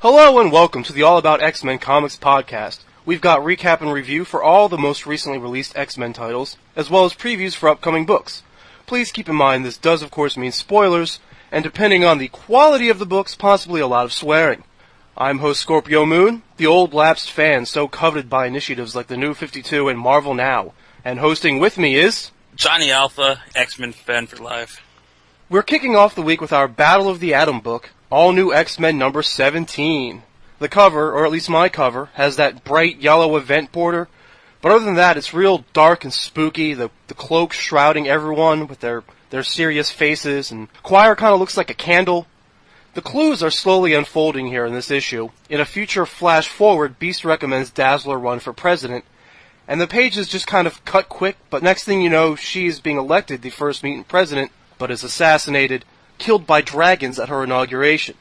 Hello and welcome to the All About X-Men Comics podcast. We've got recap and review for all the most recently released X-Men titles, as well as previews for upcoming books. Please keep in mind this does of course mean spoilers, and depending on the quality of the books, possibly a lot of swearing. I'm host Scorpio Moon, the old lapsed fan so coveted by initiatives like the New 52 and Marvel Now, and hosting with me is... Johnny Alpha, X-Men fan for life. We're kicking off the week with our Battle of the Atom book, All New X-Men number 17. The cover, or at least my cover, has that bright yellow event border, but other than that, it's real dark and spooky, the cloak shrouding everyone with their serious faces, and Quire kind of looks like a candle. The clues are slowly unfolding here in this issue. In a future flash forward, Beast recommends Dazzler run for president, and the pages just kind of cut quick, but next thing you know, she is being elected the first mutant president, but is assassinated, killed by dragons at her inauguration.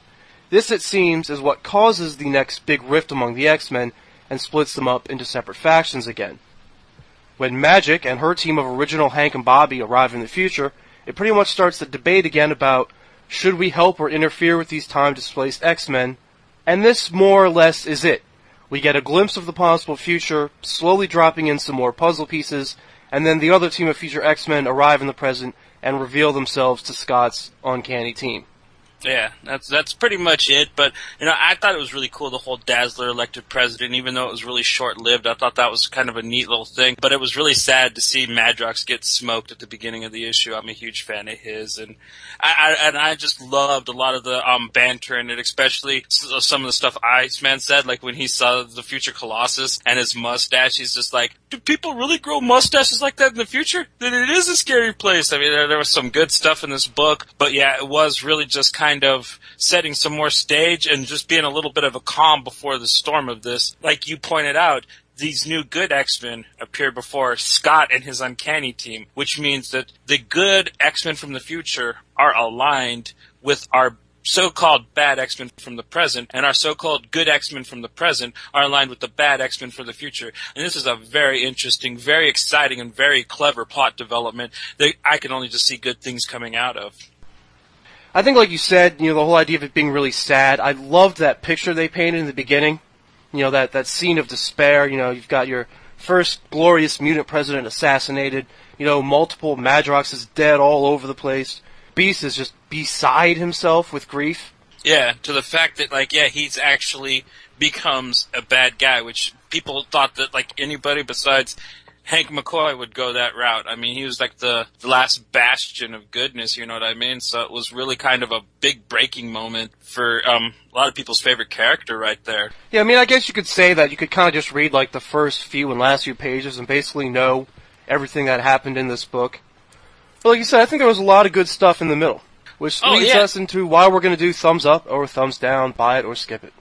This, it seems, is what causes the next big rift among the X-Men and splits them up into separate factions again. When Magic and her team of original Hank and Bobby arrive in the future, it pretty much starts the debate again about should we help or interfere with these time-displaced X-Men, and this more or less is it. We get a glimpse of the possible future, slowly dropping in some more puzzle pieces, and then the other team of future X-Men arrive in the present and reveal themselves to Scott's uncanny team. Yeah, that's pretty much it, but, I thought it was really cool, the whole Dazzler elected president, even though it was really short-lived. I thought that was kind of a neat little thing, but it was really sad to see Madrox get smoked at the beginning of the issue. I'm a huge fan of his, and I just loved a lot of the banter in it, especially some of the stuff Iceman said, like when he saw the future Colossus and his mustache, he's just like, do people really grow mustaches like that in the future? Then it is a scary place. I mean, there was some good stuff in this book, but yeah, it was really just kind of setting some more stage and just being a little bit of a calm before the storm of this. Like you pointed out, these new good X-Men appear before Scott and his uncanny team, which means that the good X-Men from the future are aligned with our so-called bad X-Men from the present, and our so-called good X-Men from the present are aligned with the bad X-Men for the future. And this is a very interesting, very exciting, and very clever plot development that I can only just see good things coming out of. I think, like you said, the whole idea of it being really sad, I loved that picture they painted in the beginning. That scene of despair, you've got your first glorious mutant president assassinated, multiple Madroxes dead all over the place. Beast is just beside himself with grief. Yeah, to the fact that, he's actually becomes a bad guy, which people thought that, anybody besides Hank McCoy would go that route. I mean, he was like the last bastion of goodness, you know what I mean? So it was really kind of a big breaking moment for a lot of people's favorite character right there. Yeah, I mean, I guess you could say that you could kind of just read the first few and last few pages and basically know everything that happened in this book. But like you said, I think there was a lot of good stuff in the middle, which leads us into why we're going to do thumbs up or thumbs down, buy it or skip it.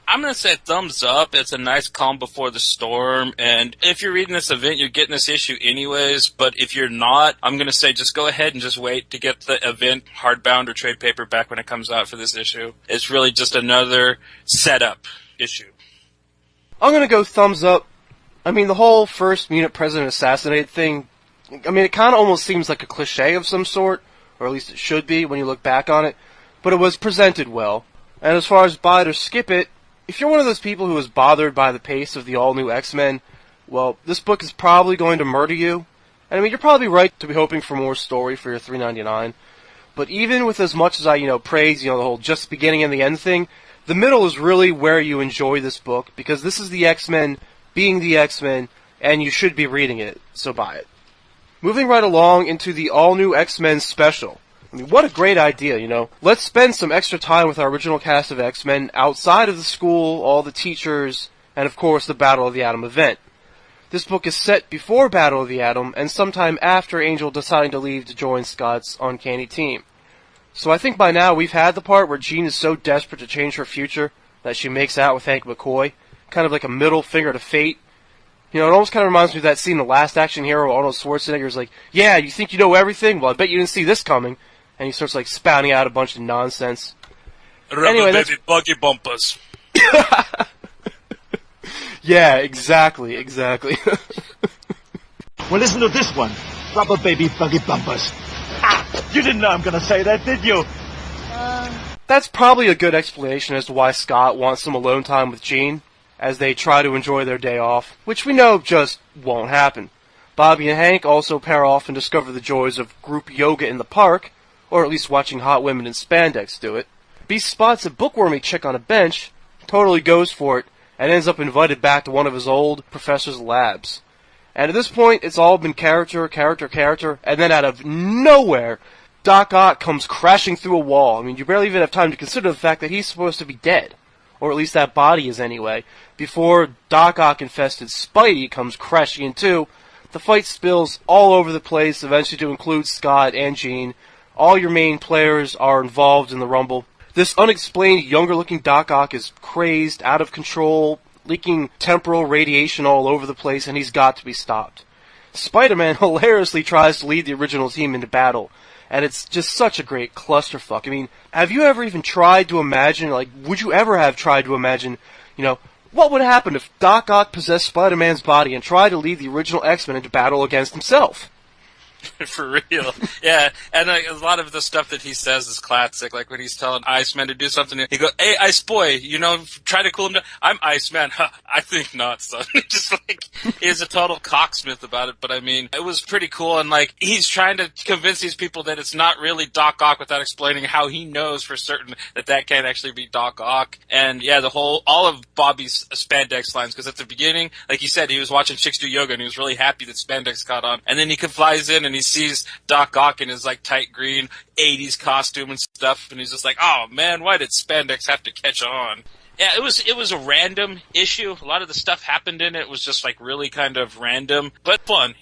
I'm going to say thumbs up. It's a nice calm before the storm, and if you're reading this event, you're getting this issue anyways, but if you're not, I'm going to say just go ahead and just wait to get the event hardbound or trade paperback when it comes out for this issue. It's really just another setup issue. I'm going to go thumbs up. I mean, the whole first mutant president assassinated thing, I mean, it kind of almost seems like a cliche of some sort, or at least it should be when you look back on it, but it was presented well. And as far as buy it or skip it, if you're one of those people who is bothered by the pace of the all-new X-Men, well, this book is probably going to murder you. And I mean, you're probably right to be hoping for more story for your $3.99. But even with as much as I, praise, the whole just beginning and the end thing, the middle is really where you enjoy this book, because this is the X-Men being the X-Men, and you should be reading it, so buy it. Moving right along into the all-new X-Men special. I mean, what a great idea, Let's spend some extra time with our original cast of X-Men outside of the school, all the teachers, and of course the Battle of the Atom event. This book is set before Battle of the Atom, and sometime after Angel deciding to leave to join Scott's uncanny team. So I think by now we've had the part where Jean is so desperate to change her future that she makes out with Hank McCoy, kind of like a middle finger to fate. It almost kind of reminds me of that scene in The Last Action Hero, Arnold Schwarzenegger's like, yeah, you think you know everything? Well, I bet you didn't see this coming. And he starts spouting out a bunch of nonsense. Rubber baby buggy bumpers. Yeah, exactly. Well, listen to this one. Rubber baby buggy bumpers. Ah, you didn't know I'm gonna say that, did you? That's probably a good explanation as to why Scott wants some alone time with Jean, as they try to enjoy their day off, which we know just won't happen. Bobby and Hank also pair off and discover the joys of group yoga in the park, or at least watching hot women in spandex do it. Beast spots a bookwormy chick on a bench, totally goes for it, and ends up invited back to one of his old professor's labs. And at this point, it's all been character, and then out of nowhere, Doc Ock comes crashing through a wall. I mean, you barely even have time to consider the fact that he's supposed to be dead. Or at least that body is anyway. Before Doc Ock-infested Spidey comes crashing in too, the fight spills all over the place, eventually to include Scott and Jean. All your main players are involved in the Rumble. This unexplained, younger-looking Doc Ock is crazed, out of control, leaking temporal radiation all over the place, and he's got to be stopped. Spider-Man hilariously tries to lead the original team into battle, and it's just such a great clusterfuck. I mean, have you ever even tried to imagine, would you ever have tried to imagine, what would happen if Doc Ock possessed Spider-Man's body and tried to lead the original X-Men into battle against himself? For real. Yeah, and a lot of the stuff that he says is classic, like when he's telling Iceman to do something, he goes, "Hey, Ice Boy, try to cool him down." "I'm Iceman." "Huh, I think not, son." Just he's a total cocksmith about it, but I mean, it was pretty cool, and he's trying to convince these people that it's not really Doc Ock without explaining how he knows for certain that can't actually be Doc Ock. And yeah, all of Bobby's spandex lines, because at the beginning, like you said, he was watching chicks do yoga, and he was really happy that spandex caught on, and then he flies in, and he sees Doc Ock in his tight green 80s costume and stuff, and he's just like, "Oh man, why did spandex have to catch on?" Yeah, it was a random issue. A lot of the stuff happened in it was just really kind of random, but fun,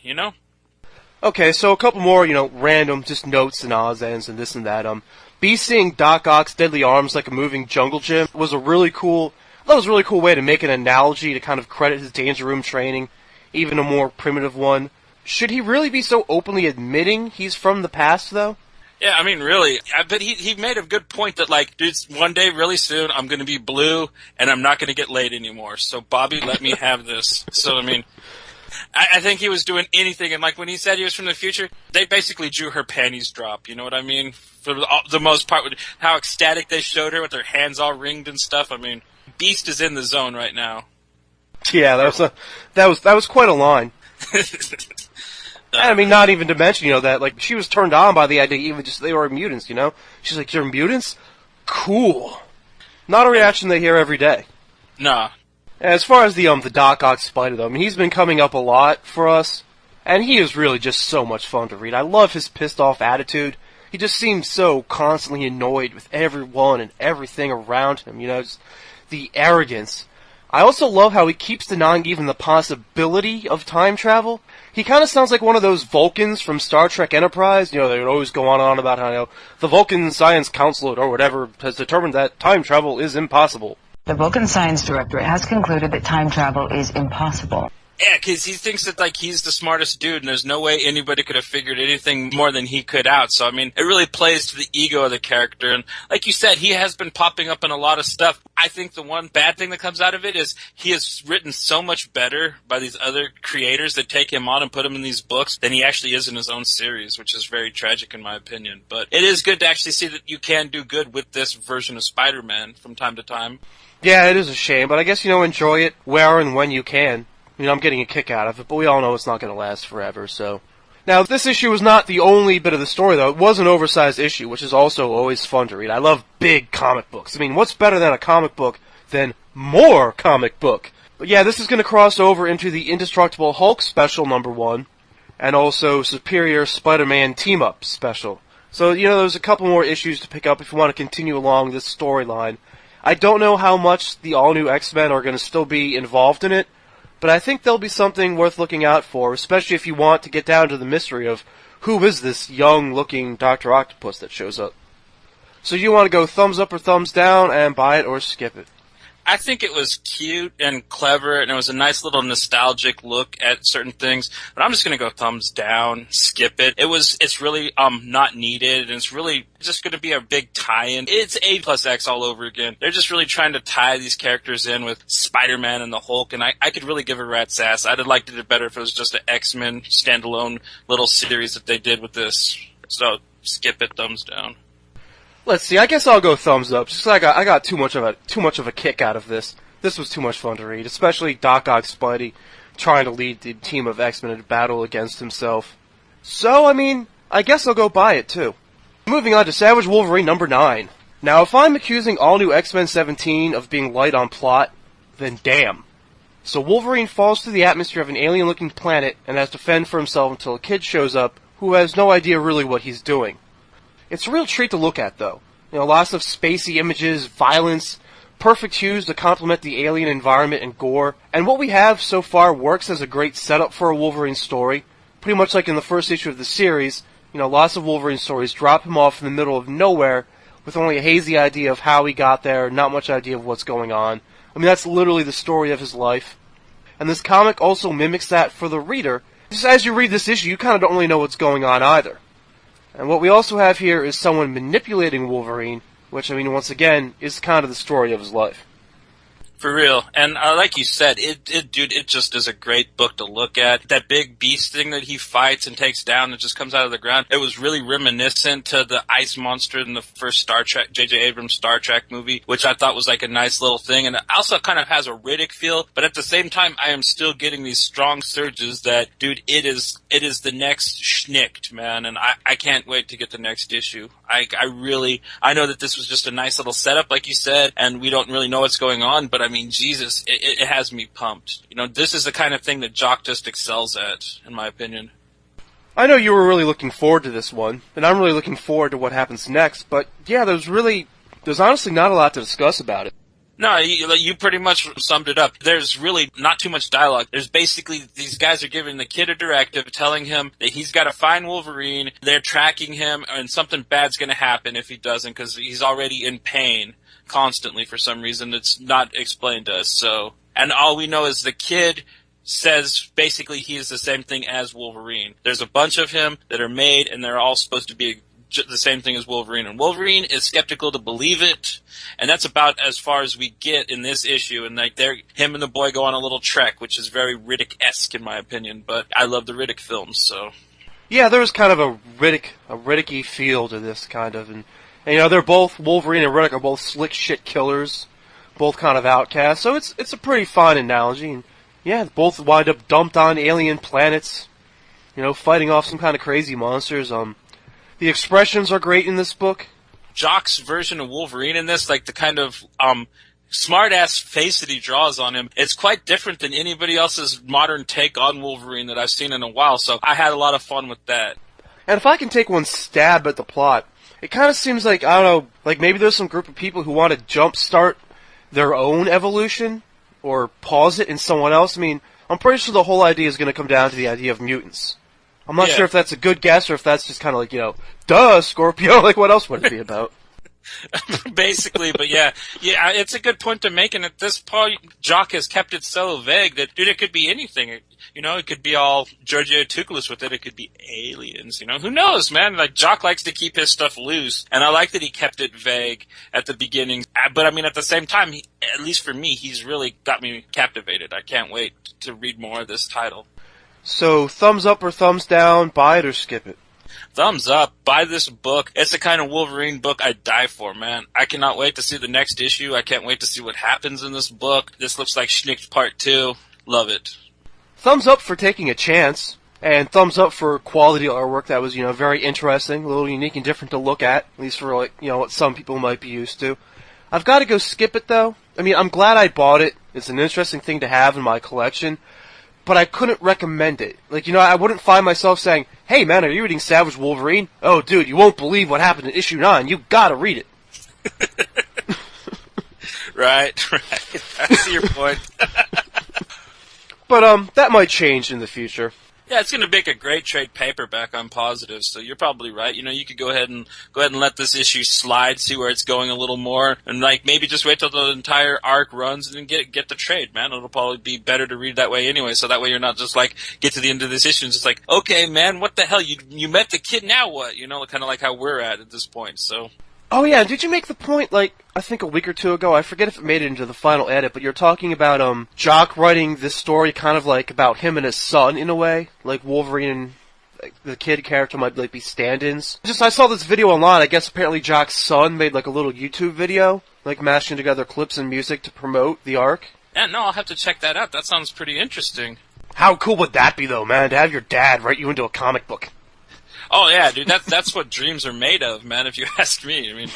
Okay, so a couple more, random, just notes and odds ends and this and that. Beast seeing Doc Ock's deadly arms like a moving jungle gym was a really cool way to make an analogy to kind of credit his Danger Room training, even a more primitive one. Should he really be so openly admitting he's from the past, though? Yeah, I mean, really. But he made a good point that, dude, one day, really soon, I'm going to be blue, and I'm not going to get laid anymore. So, Bobby, let me have this. So, I mean, I think he was doing anything. And, when he said he was from the future, they basically drew her panties drop. You know what I mean? For the most part, how ecstatic they showed her with their hands all ringed and stuff. I mean, Beast is in the zone right now. Yeah, that was quite a line. I mean, not even to mention, that, she was turned on by the idea, even just they were mutants, She's like, "You're mutants? Cool." Not a reaction they hear every day. Nah. As far as the Doc Ock Spider, though, I mean, he's been coming up a lot for us, and he is really just so much fun to read. I love his pissed-off attitude. He just seems so constantly annoyed with everyone and everything around him, just the arrogance. I also love how he keeps denying even the possibility of time travel. He kind of sounds like one of those Vulcans from Star Trek Enterprise. They would always go on and on about how, the Vulcan Science Council or whatever has determined that time travel is impossible. The Vulcan Science Directorate has concluded that time travel is impossible. Yeah, because he thinks that, he's the smartest dude, and there's no way anybody could have figured anything more than he could out. So, I mean, it really plays to the ego of the character. And like you said, he has been popping up in a lot of stuff. I think the one bad thing that comes out of it is he is written so much better by these other creators that take him on and put him in these books than he actually is in his own series, which is very tragic in my opinion. But it is good to actually see that you can do good with this version of Spider-Man from time to time. Yeah, it is a shame, but I guess, enjoy it where and when you can. I'm getting a kick out of it, but we all know it's not going to last forever, so. Now, this issue was not the only bit of the story, though. It was an oversized issue, which is also always fun to read. I love big comic books. I mean, what's better than a comic book than more comic book? But yeah, this is going to cross over into the Indestructible Hulk Special #1, and also Superior Spider-Man Team-Up Special. So, there's a couple more issues to pick up if you want to continue along this storyline. I don't know how much the all-new X-Men are going to still be involved in it, but I think there'll be something worth looking out for, especially if you want to get down to the mystery of who is this young-looking Dr. Octopus that shows up. So you want to go thumbs up or thumbs down and buy it or skip it? I think it was cute and clever, and it was a nice little nostalgic look at certain things. But I'm just going to go thumbs down, skip it. It's really not needed, and it's really just going to be a big tie-in. It's A plus X all over again. They're just really trying to tie these characters in with Spider-Man and the Hulk, and I could really give a rat's ass. I'd have liked it better if it was just an X-Men standalone little series that they did with this. So skip it, thumbs down. Let's see. I guess I'll go thumbs up. Just 'cause I got too much of a kick out of this. This was too much fun to read, especially Doc Ock Spidey trying to lead the team of X-Men in a battle against himself. So, I mean, I guess I'll go buy it too. Moving on to Savage Wolverine number 9. Now, if I'm accusing all new X-Men 17 of being light on plot, then damn. So Wolverine falls through the atmosphere of an alien-looking planet and has to fend for himself until a kid shows up who has no idea really what he's doing. It's a real treat to look at, though. You know, lots of spacey images, violence, perfect hues to complement the alien environment and gore, and what we have so far works as a great setup for a Wolverine story. Pretty much like in the first issue of the series, you know, lots of Wolverine stories drop him off in the middle of nowhere with only a hazy idea of how he got there, not much idea of what's going on. I mean, that's literally the story of his life. And this comic also mimics that for the reader. Just as you read this issue, you kind of don't really know what's going on either. And what we also have here is someone manipulating Wolverine, which, I mean, once again, is kind of the story of his life. For real. And like you said, dude, it just is a great book to look at. That big beast thing that he fights and takes down and just comes out of the ground, it was really reminiscent to the ice monster in the first Star Trek, J.J. Abrams Star Trek movie, which I thought was like a nice little thing. And it also kind of has a Riddick feel, but at the same time, I am still getting these strong surges that, dude, it is the next Schnicked, man, and I can't wait to get the next issue. I know that this was just a nice little setup, like you said, and we don't really know what's going on, but I mean, Jesus, it has me pumped. You know, this is the kind of thing that Jock just excels at, in my opinion. I know you were really looking forward to this one, and I'm really looking forward to what happens next, but yeah, there's honestly not a lot to discuss about it. No, you pretty much summed it up. There's really not too much dialogue. There's basically, these guys are giving the kid a directive, telling him that he's got to find Wolverine. They're tracking him, and something bad's going to happen if he doesn't, because he's already in pain constantly for some reason that's not explained to us. So, and all we know is the kid says basically he is the same thing as Wolverine. There's a bunch of him that are made, and they're all supposed to be the same thing as Wolverine, and Wolverine is skeptical to believe it, and that's about as far as we get in this issue. And like, him and the boy go on a little trek, which is very Riddick-esque in my opinion. But I love the Riddick films, so yeah, there was kind of a Riddick-y feel to this kind of, and you know, they're both Wolverine and Riddick are both slick shit killers, both kind of outcasts. So it's a pretty fine analogy, and yeah, both wind up dumped on alien planets, you know, fighting off some kind of crazy monsters. The expressions are great in this book. Jock's version of Wolverine in this, like the kind of smart-ass face that he draws on him, it's quite different than anybody else's modern take on Wolverine that I've seen in a while, so I had a lot of fun with that. And if I can take one stab at the plot, it kind of seems like, I don't know, like maybe there's some group of people who want to jumpstart their own evolution, or pause it in someone else. I mean, I'm pretty sure the whole idea is going to come down to the idea of mutants. I'm not sure if that's a good guess or if that's just kind of like, you know, duh, Scorpio, like what else would it be about? Basically, but yeah, it's a good point to make, and at this point, Jock has kept it so vague that, dude, it could be anything. You know, it could be all Giorgio Tsoukalos with it. It could be aliens. You know, who knows, man? Like, Jock likes to keep his stuff loose, and I like that he kept it vague at the beginning. But I mean, at the same time, at least for me, he's really got me captivated. I can't wait to read more of this title. So, thumbs up or thumbs down, buy it or skip it? Thumbs up. Buy this book. It's the kind of Wolverine book I'd die for, man. I cannot wait to see the next issue. I can't wait to see what happens in this book. This looks like Schnicked Part 2. Love it. Thumbs up for taking a chance, and thumbs up for quality artwork that was, you know, very interesting, a little unique and different to look at least for, like, you know, what some people might be used to. I've got to go skip it, though. I mean, I'm glad I bought it. It's an interesting thing to have in my collection. But I couldn't recommend it. Like, you know, I wouldn't find myself saying, hey man, are you reading Savage Wolverine? Oh dude, you won't believe what happened in issue 9. You gotta read it. Right. I see your point. But, that might change in the future. Yeah, it's going to make a great trade paperback, I'm positive, so you're probably right. You know, you could go ahead and let this issue slide, see where it's going a little more, and like maybe just wait till the entire arc runs and then get the trade, man. It'll probably be better to read that way anyway, so that way you're not just like, get to the end of this issue and just like, okay, man, what the hell? You met the kid, now what? You know, kind of like how we're at this point, so. Oh yeah, did you make the point, like, I think a week or two ago, I forget if it made it into the final edit, but you're talking about, Jock writing this story kind of like about him and his son, in a way? Like Wolverine the kid character might like be stand-ins. I saw this video online. I guess apparently Jock's son made like a little YouTube video, like mashing together clips and music to promote the arc. Yeah, no, I'll have to check that out. That sounds pretty interesting. How cool would that be, though, man? To have your dad write you into a comic book. Oh yeah, dude, that's what dreams are made of, man. If you ask me, I mean,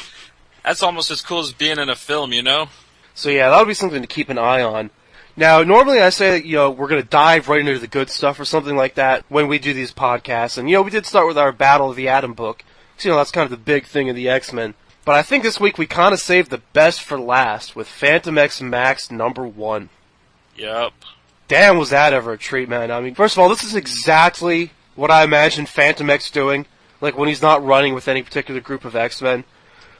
that's almost as cool as being in a film, you know? So yeah, that would be something to keep an eye on. Now, normally I say that, we're going to dive right into the good stuff or something like that when we do these podcasts. And, we did start with our Battle of the Atom book. So, that's kind of the big thing of the X-Men. But I think this week we kind of saved the best for last with Phantom X Max #1. Yep. Damn, was that ever a treat, man. I mean, first of all, this is exactly what I imagine Phantom X doing, like when he's not running with any particular group of X-Men.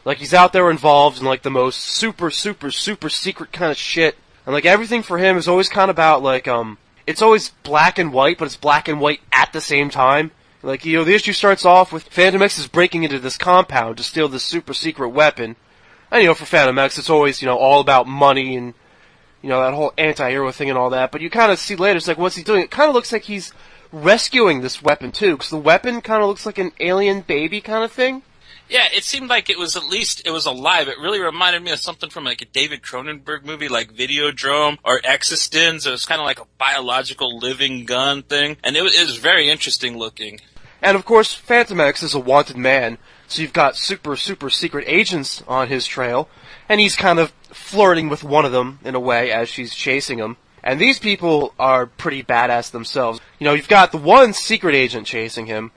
Like, he's out there involved in, like, the most super, super, super secret kind of shit. And, like, everything for him is always kind of about, like, it's always black and white, but it's black and white at the same time. Like, the issue starts off with Phantom X is breaking into this compound to steal this super secret weapon. And, for Phantom X, it's always, all about money and, that whole anti-hero thing and all that. But you kind of see later, it's like, what's he doing? It kind of looks like he's rescuing this weapon, too, because the weapon kind of looks like an alien baby kind of thing. Yeah, it seemed like it was alive. It really reminded me of something from like a David Cronenberg movie like Videodrome or Existence. It was kind of like a biological living gun thing. And it was very interesting looking. And of course, Phantom X is a wanted man, so you've got super, super secret agents on his trail, and he's kind of flirting with one of them, in a way, as she's chasing him. And these people are pretty badass themselves. You've got the one secret agent chasing him,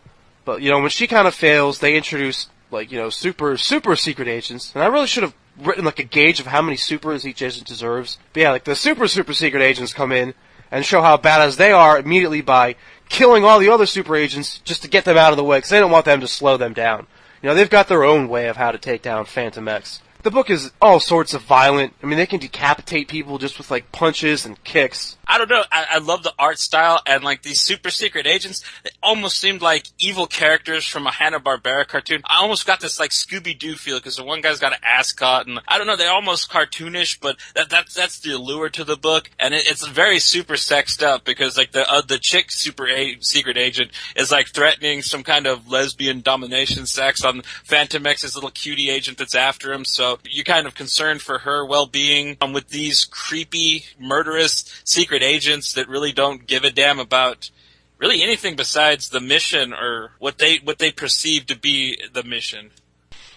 but, when she kind of fails, they introduce, like, super, super secret agents. And I really should have written, like, a gauge of how many supers each agent deserves. But yeah, like, the super, super secret agents come in and show how badass they are immediately by killing all the other super agents just to get them out of the way, because they don't want them to slow them down. They've got their own way of how to take down Phantom X. The book is all sorts of violent. I mean, they can decapitate people just with, like, punches and kicks. I don't know. I love the art style, and, like, these super secret agents, they almost seemed like evil characters from a Hanna-Barbera cartoon. I almost got this, like, Scooby-Doo feel, because the one guy's got an ascot, and I don't know, they're almost cartoonish, but that's the allure to the book, and it's very super sexed up, because, like, the chick secret agent is, like, threatening some kind of lesbian domination sex on Phantom X's little cutie agent that's after him, so you're kind of concerned for her well-being with these creepy, murderous secret agents that really don't give a damn about really anything besides the mission or what they perceive to be the mission.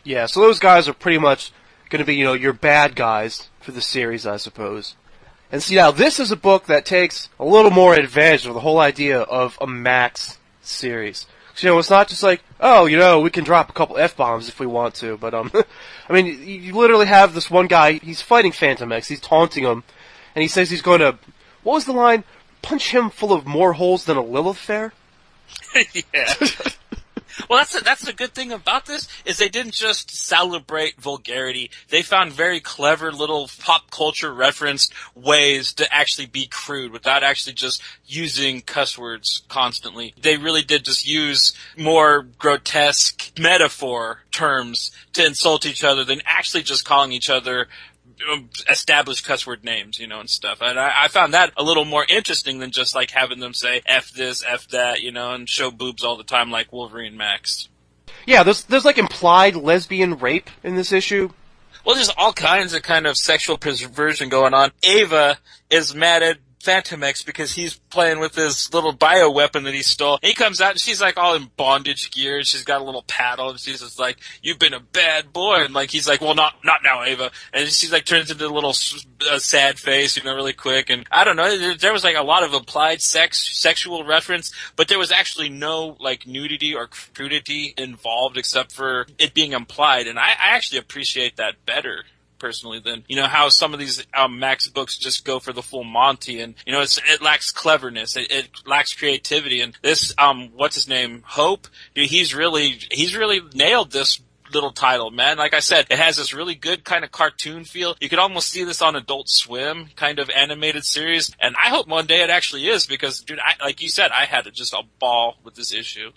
Yeah, so those guys are pretty much going to be, your bad guys for the series, I suppose. And see, now, this is a book that takes a little more advantage of the whole idea of a Max series. So, it's not just like, oh, we can drop a couple F-bombs if we want to, but, I mean, you literally have this one guy, he's fighting Phantom X, he's taunting him, and he says he's going to, what was the line? Punch him full of more holes than a Lilith fair? Yeah. Well, that's the good thing about this, is they didn't just celebrate vulgarity. They found very clever little pop culture referenced ways to actually be crude without actually just using cuss words constantly. They really did just use more grotesque metaphor terms to insult each other than actually just calling each other established cuss word names, and stuff. And I found that a little more interesting than just, like, having them say F this, F that, and show boobs all the time like Wolverine Max. Yeah, there's like implied lesbian rape in this issue. Well, there's all kinds of kind of sexual perversion going on. Ava is mad at Phantom X because he's playing with his little bioweapon that he stole. He comes out and she's like all in bondage gear. She's got a little paddle and she's just like, "You've been a bad boy." And like he's like, "Well, not now, Ava." And she's like turns into a little sad face, really quick. And I don't know, there was like a lot of implied sexual reference, but there was actually no like nudity or crudity involved except for it being implied. And I actually appreciate that better, personally, than how some of these Max books just go for the full Monty, and it lacks cleverness, it lacks creativity. And this what's his name, Hope, dude, he's really nailed this little title, man. Like I said, it has this really good kind of cartoon feel. You could almost see this on Adult Swim kind of animated series, and I hope one day it actually is, because dude, like you said, I had just a ball with this issue.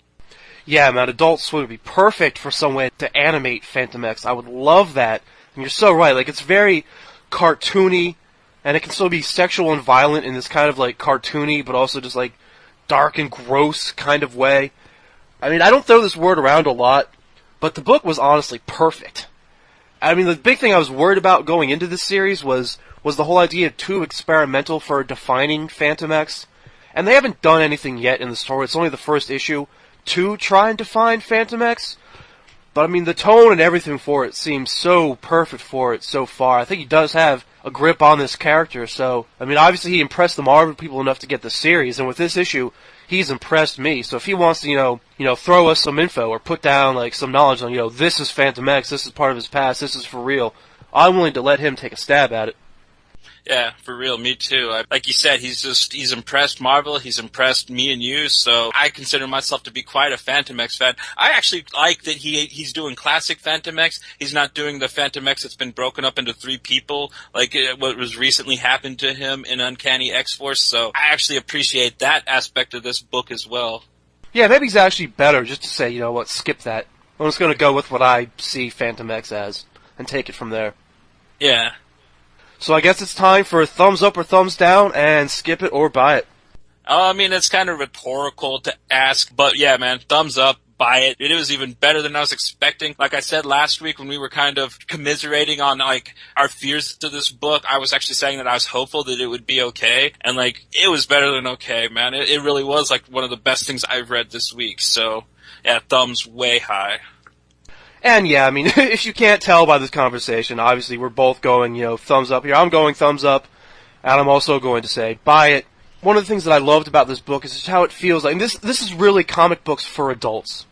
Yeah, man, Adult Swim would be perfect for some way to animate Phantom X. I would love that. And you're so right, like, it's very cartoony, and it can still be sexual and violent in this kind of, like, cartoony, but also just, like, dark and gross kind of way. I mean, I don't throw this word around a lot, but the book was honestly perfect. I mean, the big thing I was worried about going into this series was the whole idea too experimental for defining Phantom X. And they haven't done anything yet in the story. It's only the first issue to try and define Phantom X. But I mean, the tone and everything for it seems so perfect for it so far. I think he does have a grip on this character. So, I mean, obviously he impressed the Marvel people enough to get the series. And with this issue, he's impressed me. So if he wants to, you know, throw us some info or put down like some knowledge on, this is Phantom X, this is part of his past, this is for real, I'm willing to let him take a stab at it. Yeah, for real, me too. Like you said, he's impressed Marvel, he's impressed me and you, so I consider myself to be quite a Phantom X fan. I actually like that he's doing classic Phantom X. He's not doing the Phantom X that's been broken up into 3 people, like what was recently happened to him in Uncanny X-Force, so I actually appreciate that aspect of this book as well. Yeah, maybe he's actually better just to say, you know what, skip that. I'm just going to go with what I see Phantom X as, and take it from there. Yeah. So I guess it's time for a thumbs up or thumbs down, and skip it or buy it. I mean, it's kind of rhetorical to ask, but yeah, man, thumbs up, buy it. It was even better than I was expecting. Like I said last week when we were kind of commiserating on, like, our fears to this book, I was actually saying that I was hopeful that it would be okay, and, like, it was better than okay, man. It really was, like, one of the best things I've read this week, so, yeah, thumbs way high. And yeah, I mean, if you can't tell by this conversation, obviously we're both going, thumbs up here. I'm going thumbs up, and I'm also going to say buy it. One of the things that I loved about this book is just how it feels like. And this is really comic books for adults.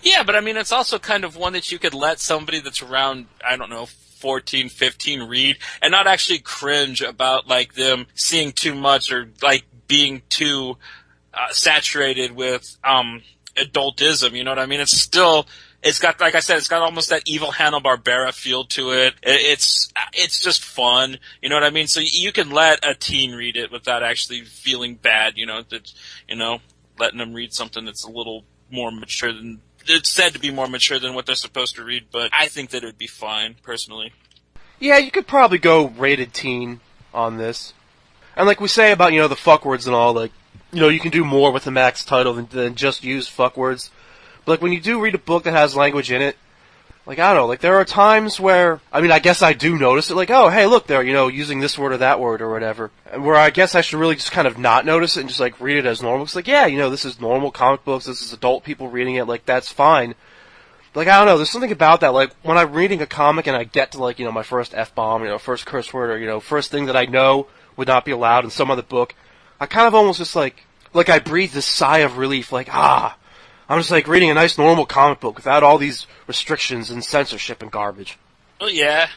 Yeah, but I mean, it's also kind of one that you could let somebody that's around, I don't know, 14, 15 read, and not actually cringe about, like, them seeing too much or, like, being too saturated with adultism, you know what I mean? It's got, like I said, it's got almost that evil Hanna-Barbera feel to it. It's just fun, you know what I mean? So you can let a teen read it without actually feeling bad, letting them read something that's a little more mature than, it's said to be more mature than what they're supposed to read, but I think that it would be fine, personally. Yeah, you could probably go rated teen on this. And like we say about, the fuck words and all, like, you can do more with the max title than just use fuck words. But like when you do read a book that has language in it, like, I don't know, like there are times where, I mean, I guess I do notice it, like, oh, hey, look, they're, using this word or that word or whatever. And where I guess I should really just kind of not notice it and just, like, read it as normal. It's like, yeah, this is normal comic books, this is adult people reading it, like, that's fine. Like, I don't know, there's something about that, like, when I'm reading a comic and I get to, like, my first F-bomb, first curse word, or, first thing that I know would not be allowed in some other book, I kind of almost just, like I breathe this sigh of relief, like, I'm just like reading a nice normal comic book without all these restrictions and censorship and garbage. Well, yeah.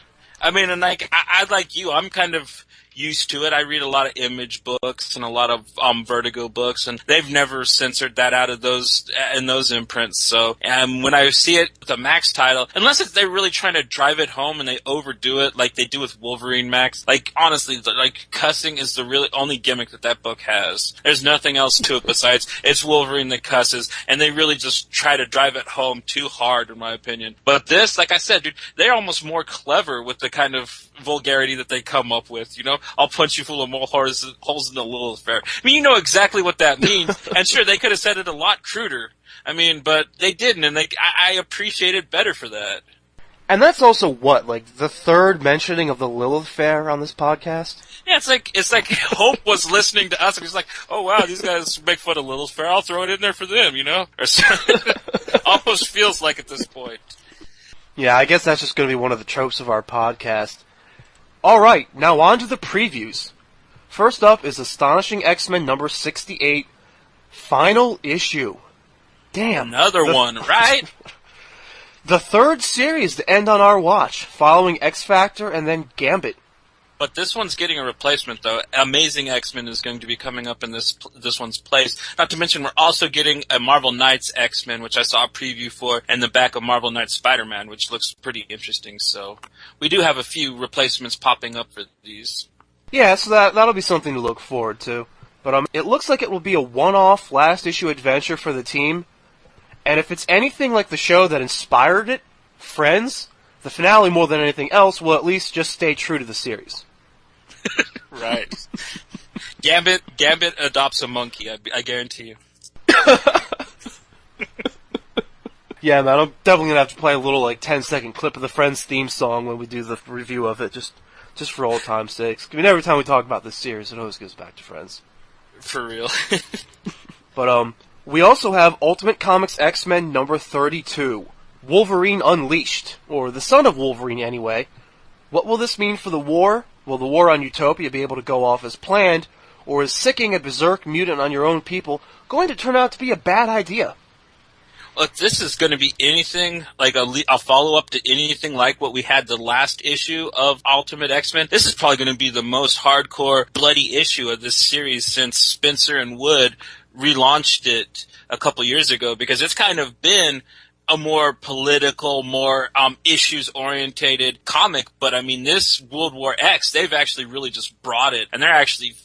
I mean, and like, I like you, I'm kind of used to it. I read a lot of Image books and a lot of Vertigo books, and they've never censored that out of those in those imprints. So when I see it with a Max title, unless they're really trying to drive it home and they overdo it, like they do with Wolverine Max, like honestly, like cussing is the really only gimmick that book has. There's nothing else to it besides it's Wolverine that cusses, and they really just try to drive it home too hard, in my opinion. But this, like I said, dude, they're almost more clever with the kind of vulgarity that they come up with, I'll punch you full of more holes in the Lilith Fair. I mean, you know exactly what that means. And sure, they could have said it a lot cruder. I mean, but they didn't, and I appreciate it better for that. And that's also what, like, the third mentioning of the Lilith Fair on this podcast? Yeah, it's like Hope was listening to us, and he's like, oh wow, these guys make fun of Lilith Fair, I'll throw it in there for them, Or almost feels like at this point. Yeah, I guess that's just going to be one of the tropes of our podcast. Alright, now on to the previews. First up is Astonishing X-Men number 68, final issue. Damn. Another one, right? The third series to end on our watch, following X-Factor and then Gambit. But this one's getting a replacement, though. Amazing X-Men is going to be coming up in this one's place. Not to mention, we're also getting a Marvel Knights X-Men, which I saw a preview for, and the back of Marvel Knights Spider-Man, which looks pretty interesting. So we do have a few replacements popping up for these. Yeah, so that'll be something to look forward to. But it looks like it will be a one-off last-issue adventure for the team. And if it's anything like the show that inspired it, Friends, the finale more than anything else will at least just stay true to the series. Right. Gambit adopts a monkey, I guarantee you. Yeah, man, I'm definitely gonna have to play a little, 10-second clip of the Friends theme song when we do the review of it, just for old time's sakes. I mean, every time we talk about this series, it always goes back to Friends. For real. But, we also have Ultimate Comics X-Men number 32, Wolverine Unleashed, or the son of Wolverine anyway. What will this mean for the war? Will the war on Utopia be able to go off as planned, or is sicking a berserk mutant on your own people going to turn out to be a bad idea? Look, this is going to be anything like a follow-up to anything like what we had the last issue of Ultimate X-Men. This is probably going to be the most hardcore, bloody issue of this series since Spencer and Wood relaunched it a couple years ago, because it's kind of been a more political, more issues-orientated comic. But, I mean, this World War X, they've actually really just brought it, and they're actually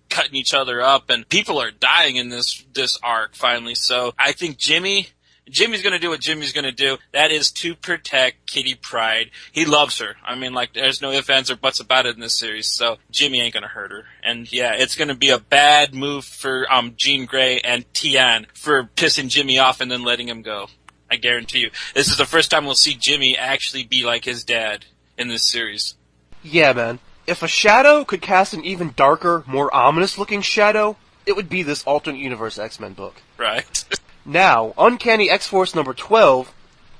cutting each other up, and people are dying in this arc, finally. So I think Jimmy's going to do what Jimmy's going to do. That is to protect Kitty Pryde. He loves her. I mean, there's no ifs, ands, or buts about it in this series. So Jimmy ain't going to hurt her. And yeah, it's going to be a bad move for Jean Grey and Tian for pissing Jimmy off and then letting him go. I guarantee you. This is the first time we'll see Jimmy actually be like his dad in this series. Yeah, man. If a shadow could cast an even darker, more ominous-looking shadow, it would be this alternate universe X-Men book. Right. Now, Uncanny X-Force number 12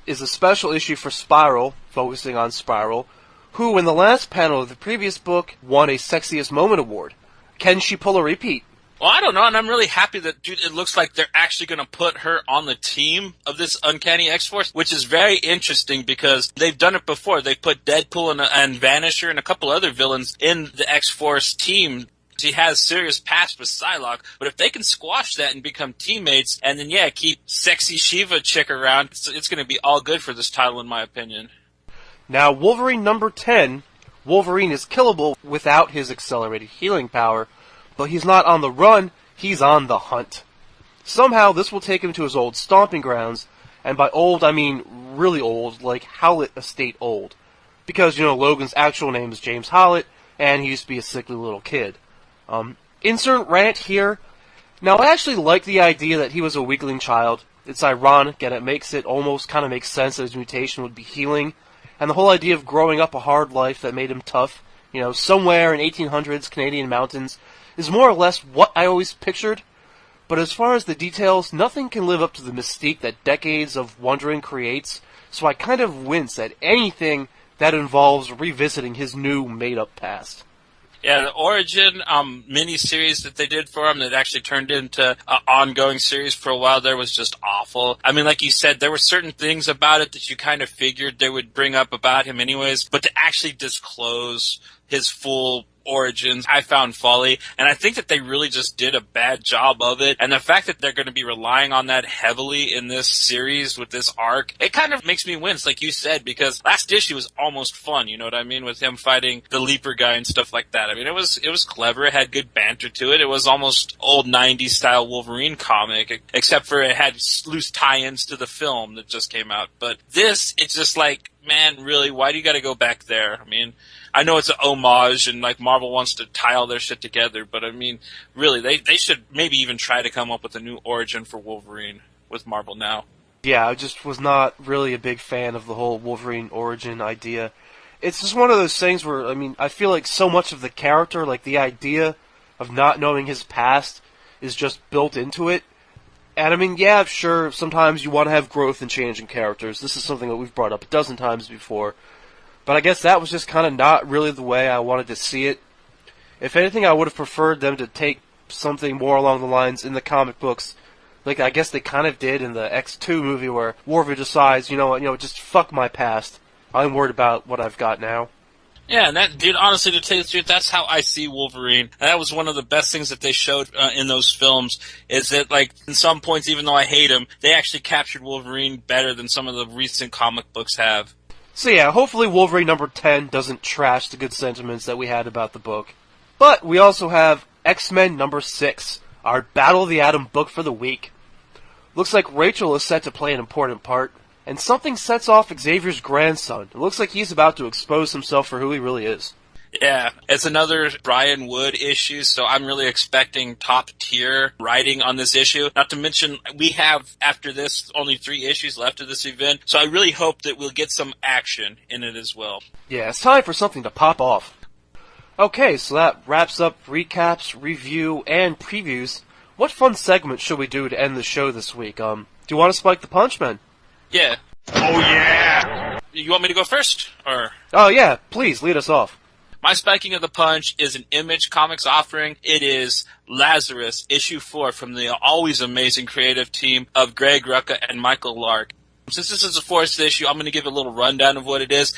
is a special issue for Spiral, focusing on Spiral, who in the last panel of the previous book won a Sexiest Moment award. Can she pull a repeat? Well, I don't know, and I'm really happy that, dude, it looks like they're actually going to put her on the team of this Uncanny X-Force, which is very interesting because they've done it before. They've put Deadpool and Vanisher and a couple other villains in the X-Force team. She has serious past with Psylocke, but if they can squash that and become teammates, and then, yeah, keep sexy Shiva chick around, it's going to be all good for this title, in my opinion. Now, Wolverine number 10, Wolverine is killable without his accelerated healing power, but he's not on the run, he's on the hunt. Somehow, this will take him to his old stomping grounds, and by old, I mean really old, like Howlett Estate old. Because, Logan's actual name is James Howlett, and he used to be a sickly little kid. Insert rant here. Now, I actually like the idea that he was a weakling child. It's ironic, and it almost kind of makes sense that his mutation would be healing. And the whole idea of growing up a hard life that made him tough, somewhere in 1800s Canadian mountains, is more or less what I always pictured. But as far as the details, nothing can live up to the mystique that decades of wondering creates, so I kind of wince at anything that involves revisiting his new, made-up past. Yeah, the Origin mini-series that they did for him that actually turned into an ongoing series for a while there was just awful. I mean, like you said, there were certain things about it that you kind of figured they would bring up about him anyways, but to actually disclose his full origins, I found folly, and I think that they really just did a bad job of it, and the fact that they're going to be relying on that heavily in this series with this arc, it kind of makes me wince, like you said, because last issue was almost fun, you know what I mean, with him fighting the Leaper guy and stuff like that. I mean, it was clever, it had good banter to it, it was almost old 90s style Wolverine comic, except for it had loose tie-ins to the film that just came out, but this, it's just like, man, really, why do you gotta go back there? I mean, I know it's an homage and Marvel wants to tie all their shit together, but I mean, really, they should maybe even try to come up with a new origin for Wolverine with Marvel now. Yeah, I just was not really a big fan of the whole Wolverine origin idea. It's just one of those things where, I feel like so much of the character, the idea of not knowing his past is just built into it. And yeah, sure, sometimes you want to have growth and change in characters. This is something that we've brought up a dozen times before. But I guess that was just kind of not really the way I wanted to see it. If anything, I would have preferred them to take something more along the lines in the comic books, like I guess they kind of did in the X2 movie where Wolverine decides, just fuck my past. I'm worried about what I've got now. Yeah, and that, dude, honestly, to tell you the truth, that's how I see Wolverine. And that was one of the best things that they showed in those films, is that, in some points, even though I hate him, they actually captured Wolverine better than some of the recent comic books have. So yeah, hopefully Wolverine number 10 doesn't trash the good sentiments that we had about the book. But we also have X-Men number 6, our Battle of the Atom book for the week. Looks like Rachel is set to play an important part, and something sets off Xavier's grandson. It looks like he's about to expose himself for who he really is. Yeah, it's another Brian Wood issue, so I'm really expecting top-tier writing on this issue. Not to mention, we have, after this, only 3 issues left of this event, so I really hope that we'll get some action in it as well. Yeah, it's time for something to pop off. Okay, so that wraps up recaps, review, and previews. What fun segment should we do to end the show this week? Do you want to spike the punch, man? Yeah. Oh, yeah! You want me to go first, or...? Oh, yeah, please, lead us off. My spiking of the punch is an Image Comics offering. It is Lazarus, issue 4, from the always amazing creative team of Greg Rucka and Michael Lark. Since this is the 4th issue, I'm going to give a little rundown of what it is.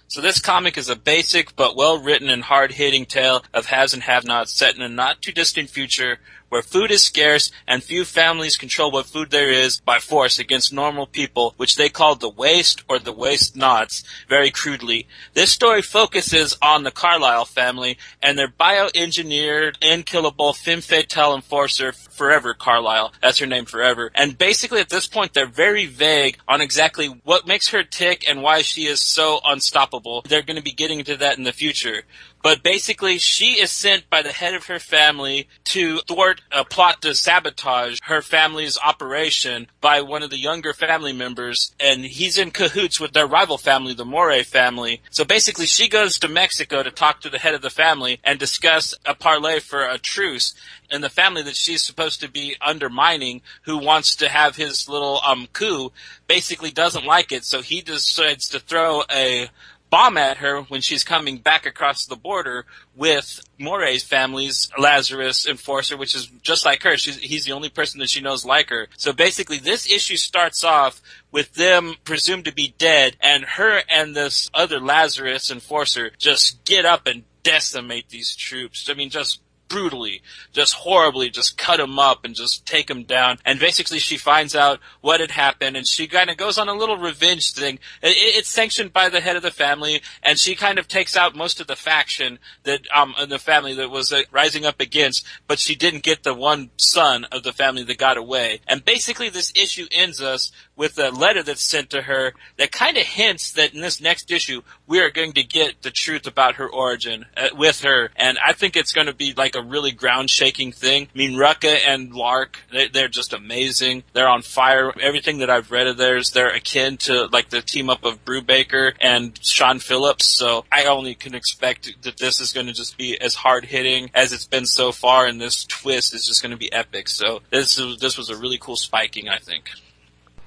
So this comic is a basic but well-written and hard-hitting tale of haves and have-nots set in a not-too-distant future where food is scarce and few families control what food there is by force against normal people, which they call the waste or the waste-nots, very crudely. This story focuses on the Carlisle family and their bioengineered, unkillable femme fatale enforcer, Forever Carlisle. That's her name, Forever. And basically at this point they're very vague on exactly what makes her tick and why she is so unstoppable. They're going to be getting into that in the future. But basically, she is sent by the head of her family to thwart a plot to sabotage her family's operation by one of the younger family members, and he's in cahoots with their rival family, the Moray family. So basically, she goes to Mexico to talk to the head of the family and discuss a parlay for a truce. And the family that she's supposed to be undermining, who wants to have his little coup, basically doesn't like it, so he decides to throw a bomb at her when she's coming back across the border with Moray's family's Lazarus enforcer, which is just like her. He's the only person that she knows like her. So basically, this issue starts off with them presumed to be dead, and her and this other Lazarus enforcer just get up and decimate these troops. I mean, just brutally, just horribly, just cut him up and just take him down. And basically she finds out what had happened, and she kind of goes on a little revenge thing. It's sanctioned by the head of the family, and she kind of takes out most of the faction that in the family that was rising up against, but she didn't get the one son of the family that got away. And basically this issue ends us with a letter that's sent to her that kind of hints that in this next issue we are going to get the truth about her origin with her. And I think it's going to be like a really ground-shaking thing. I mean, Rucka and Lark, they're just amazing. They're on fire. Everything that I've read of theirs, they're akin to like the team-up of Brubaker and Sean Phillips. So I only can expect that this is going to just be as hard-hitting as it's been so far, and this twist is just going to be epic. So this was a really cool spiking, I think.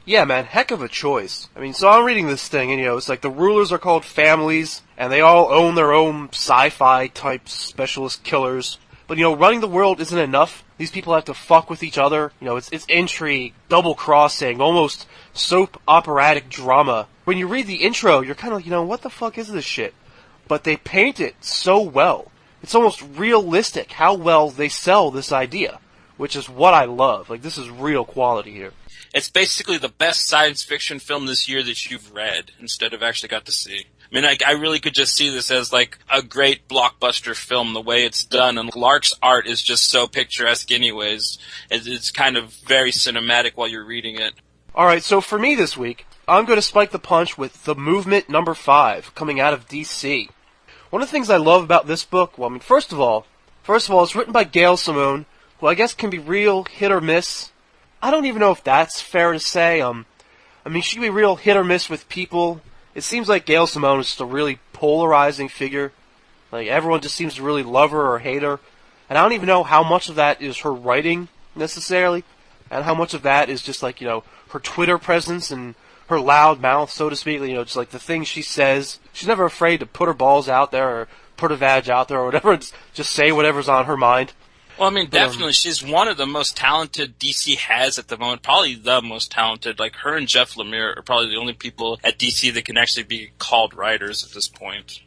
Yeah, man, heck of a choice. I mean, so I'm reading this thing, and, it's like the rulers are called families, and they all own their own sci-fi type specialist killers. But, running the world isn't enough. These people have to fuck with each other. It's intrigue, double-crossing, almost soap operatic drama. When you read the intro, you're kind of like, what the fuck is this shit? But they paint it so well. It's almost realistic how well they sell this idea, which is what I love. Like, this is real quality here. It's basically the best science fiction film this year that you've read instead of actually got to see. I mean, I really could just see this as like a great blockbuster film, the way it's done. And Lark's art is just so picturesque anyways. It's kind of very cinematic while you're reading it. Alright, so for me this week, I'm going to spike the punch with The Movement number 5, coming out of DC. One of the things I love about this book, well, I mean, first of all, it's written by Gail Simone, who I guess can be real hit or miss. I don't even know if that's fair to say. I mean, she can be real hit or miss with people. It seems like Gail Simone is just a really polarizing figure. Like, everyone just seems to really love her or hate her. And I don't even know how much of that is her writing, necessarily, and how much of that is just, like, her Twitter presence and her loud mouth, so to speak. Just, like, the things she says. She's never afraid to put her balls out there or put her vag out there or whatever. Just say whatever's on her mind. Well, I mean, definitely, she's one of the most talented DC has at the moment, probably the most talented. Like, her and Jeff Lemire are probably the only people at DC that can actually be called writers at this point.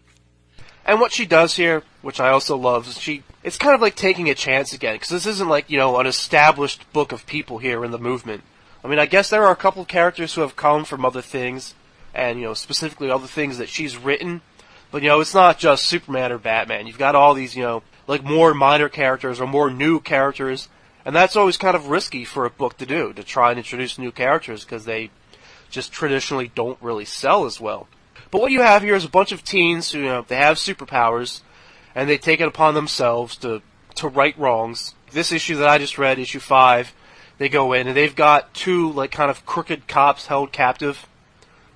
And what she does here, which I also love, is it's kind of like taking a chance again, because this isn't like, an established book of people here in the movement. I mean, I guess there are a couple of characters who have come from other things, and, specifically other things that she's written, but, it's not just Superman or Batman. You've got all these, like more minor characters or more new characters, and that's always kind of risky for a book to do, to try and introduce new characters, because they just traditionally don't really sell as well. But what you have here is a bunch of teens who, they have superpowers, and they take it upon themselves to right wrongs. This issue that I just read, issue 5, they go in and they've got 2 like kind of crooked cops held captive.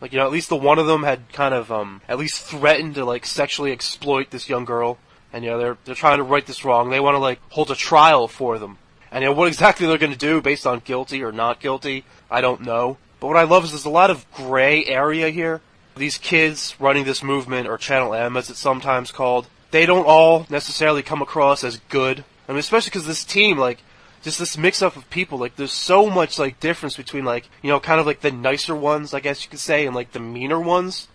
Like, you know, at least the one of them had kind of at least threatened to like sexually exploit this young girl, and you know they're trying to right this wrong. They want to like hold a trial for them, and you know what exactly they're going to do based on guilty or not guilty, I don't know. But what I love is there's a lot of gray area here. These kids running this movement, or Channel M as it's sometimes called, they don't all necessarily come across as good. I mean, especially because this team, like, just this mix-up of people, like, there's so much, like, difference between, like, you know, kind of like the nicer ones, I guess you could say, and, like, the meaner ones.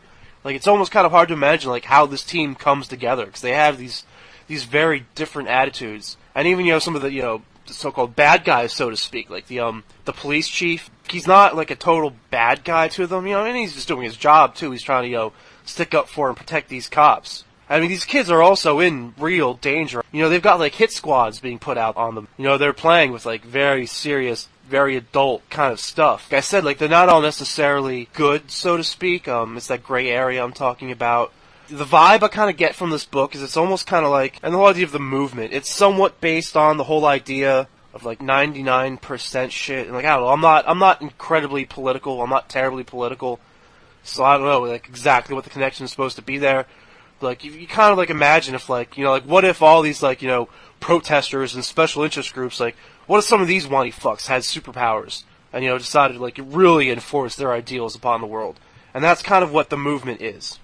Like, it's almost kind of hard to imagine, like, how this team comes together, because they have these very different attitudes. And even, you know, some of the, you know, the so-called bad guys, so to speak, like the police chief, he's not, like, a total bad guy to them, you know, and he's just doing his job, too. He's trying to, you know, stick up for and protect these cops. I mean, these kids are also in real danger. You know, they've got, like, hit squads being put out on them. You know, they're playing with, like, very serious, very adult kind of stuff. Like I said, like, they're not all necessarily good, so to speak. It's that gray area I'm talking about. The vibe I kind of get from this book is it's almost kind of like, and the whole idea of the movement, it's somewhat based on the whole idea of, like, 99% shit. And, like, I don't know, I'm not incredibly political. I'm not terribly political. So I don't know, like, exactly what the connection is supposed to be there. Like, you kind of, like, imagine if, like, you know, like, what if all these, like, you know, protesters and special interest groups, like, what if some of these whiny fucks had superpowers and, you know, decided to, like, really enforce their ideals upon the world? And that's kind of what the movement is.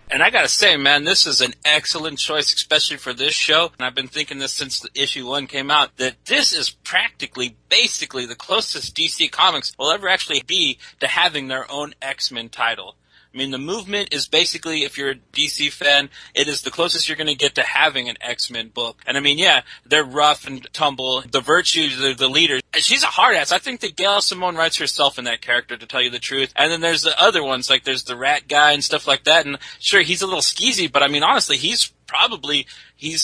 And I gotta say, man, this is an excellent choice, especially for this show. And I've been thinking this since the issue 1 came out, that this is practically, basically, the closest DC Comics will ever actually be to having their own X-Men title. I mean, the movement is basically, if you're a DC fan, it is the closest you're going to get to having an X-Men book. And I mean, yeah, they're rough and tumble. The Virtue, the leader, she's a hard ass. I think that Gail Simone writes herself in that character, to tell you the truth. And then there's the other ones, like there's the Rat guy and stuff like that. And sure, he's a little skeezy, but I mean, honestly, he's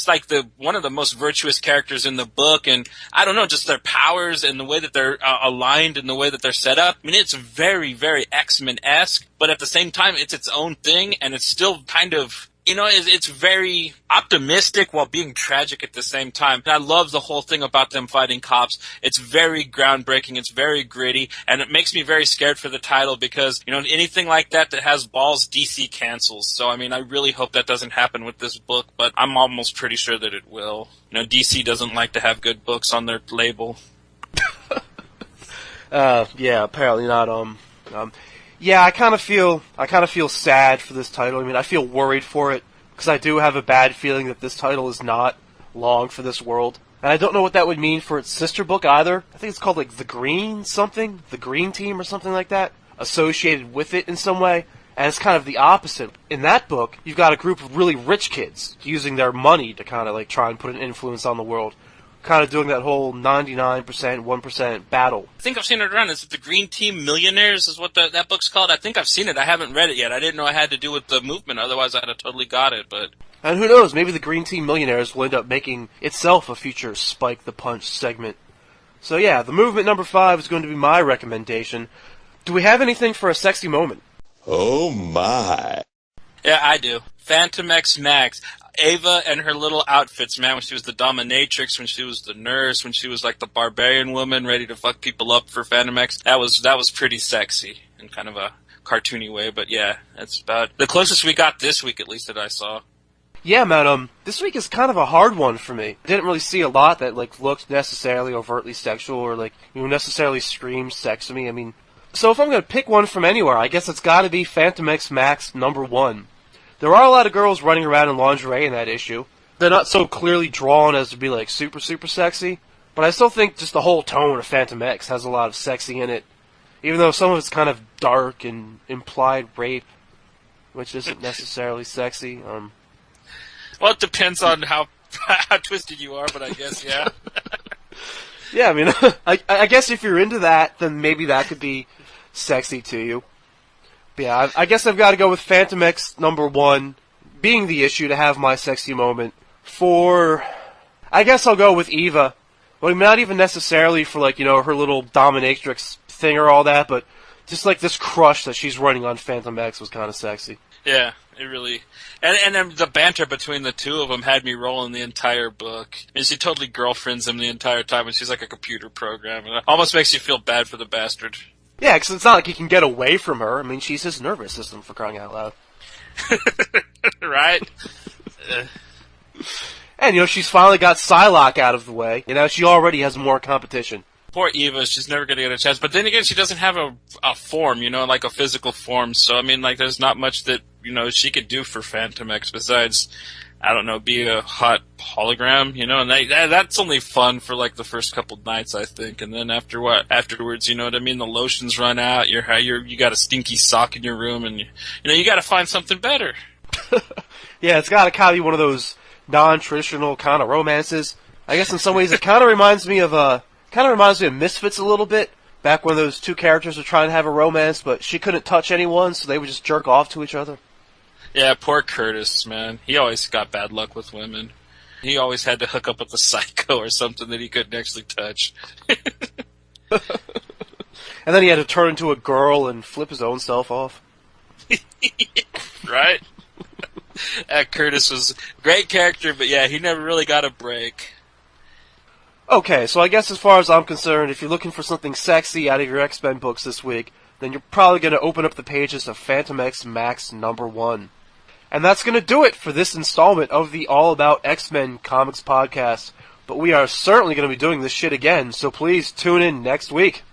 like one of the most virtuous characters in the book, and I don't know, just their powers and the way that they're aligned and the way that they're set up. I mean, it's very, very X-Men-esque, but at the same time, it's its own thing, and it's still kind of, you know, it's very optimistic while being tragic at the same time. And I love the whole thing about them fighting cops. It's very groundbreaking. It's very gritty. And it makes me very scared for the title because, you know, anything like that has balls, DC cancels. So, I mean, I really hope that doesn't happen with this book, but I'm almost pretty sure that it will. You know, DC doesn't like to have good books on their label. Yeah, apparently not. Yeah, I kind of feel sad for this title. I mean, I feel worried for it because I do have a bad feeling that this title is not long for this world, and I don't know what that would mean for its sister book either. I think it's called like the Green Team or something like that, associated with it in some way. And it's kind of the opposite. In that book, you've got a group of really rich kids using their money to kind of like try and put an influence on the world. Kind of doing that whole 99%, 1% battle. I think I've seen it around. Is it the Green Team Millionaires is what that book's called? I think I've seen it. I haven't read it yet. I didn't know it had to do with the movement. Otherwise, I'd have totally got it. But and who knows? Maybe the Green Team Millionaires will end up making itself a future Spike the Punch segment. So yeah, the movement number 5 is going to be my recommendation. Do we have anything for a sexy moment? Oh my. Yeah, I do. Phantom X Max. Ava and her little outfits, man, when she was the dominatrix, when she was the nurse, when she was like the barbarian woman ready to fuck people up for Phantom X, that was pretty sexy in kind of a cartoony way, but yeah, that's about the closest we got this week, at least, that I saw. Yeah, man, this week is kind of a hard one for me. Didn't really see a lot that, like, looked necessarily overtly sexual or, like, you know, necessarily screamed sex to me. I mean, so if I'm gonna pick one from anywhere, I guess it's gotta be Phantom X Max number 1. There are a lot of girls running around in lingerie in that issue. They're not so clearly drawn as to be, like, super, super sexy. But I still think just the whole tone of Phantom X has a lot of sexy in it. Even though some of it's kind of dark and implied rape, which isn't necessarily sexy. Well, it depends on how twisted you are, but I guess, yeah. Yeah, I mean, I guess if you're into that, then maybe that could be sexy to you. Yeah, I guess I've got to go with Phantom X number 1 being the issue to have my sexy moment. I guess I'll go with Eva. Well, not even necessarily for, like, you know, her little dominatrix thing or all that, but just like this crush that she's running on Phantom X was kind of sexy. Yeah, It really, and then the banter between the two of them had me rolling the entire book. And she totally girlfriends him the entire time, and she's like a computer program. And it almost makes you feel bad for the bastard. Yeah, because it's not like he can get away from her. I mean, she's his nervous system, for crying out loud. Right? And, you know, she's finally got Psylocke out of the way. You know, she already has more competition. Poor Eva, she's never going to get a chance. But then again, she doesn't have a form, you know, like a physical form. So, I mean, like, there's not much that, you know, she could do for Phantom X besides, I don't know, be a hot hologram, you know. And that's only fun for, like, the first couple nights, I think. And then afterwards, you know what I mean? The lotions run out. You got a stinky sock in your room, and, you know, you got to find something better. Yeah, it's got to kind of be one of those non-traditional kind of romances. I guess in some ways it kind of reminds me of Misfits a little bit. Back when those two characters were trying to have a romance, but she couldn't touch anyone, so they would just jerk off to each other. Yeah, poor Curtis, man. He always got bad luck with women. He always had to hook up with a psycho or something that he couldn't actually touch. And then he had to turn into a girl and flip his own self off. Right? Curtis was a great character, but yeah, he never really got a break. Okay, so I guess as far as I'm concerned, if you're looking for something sexy out of your X-Men books this week, then you're probably going to open up the pages of Phantom X Max #1. And that's going to do it for this installment of the All About X-Men Comics podcast. But we are certainly going to be doing this shit again, so please tune in next week.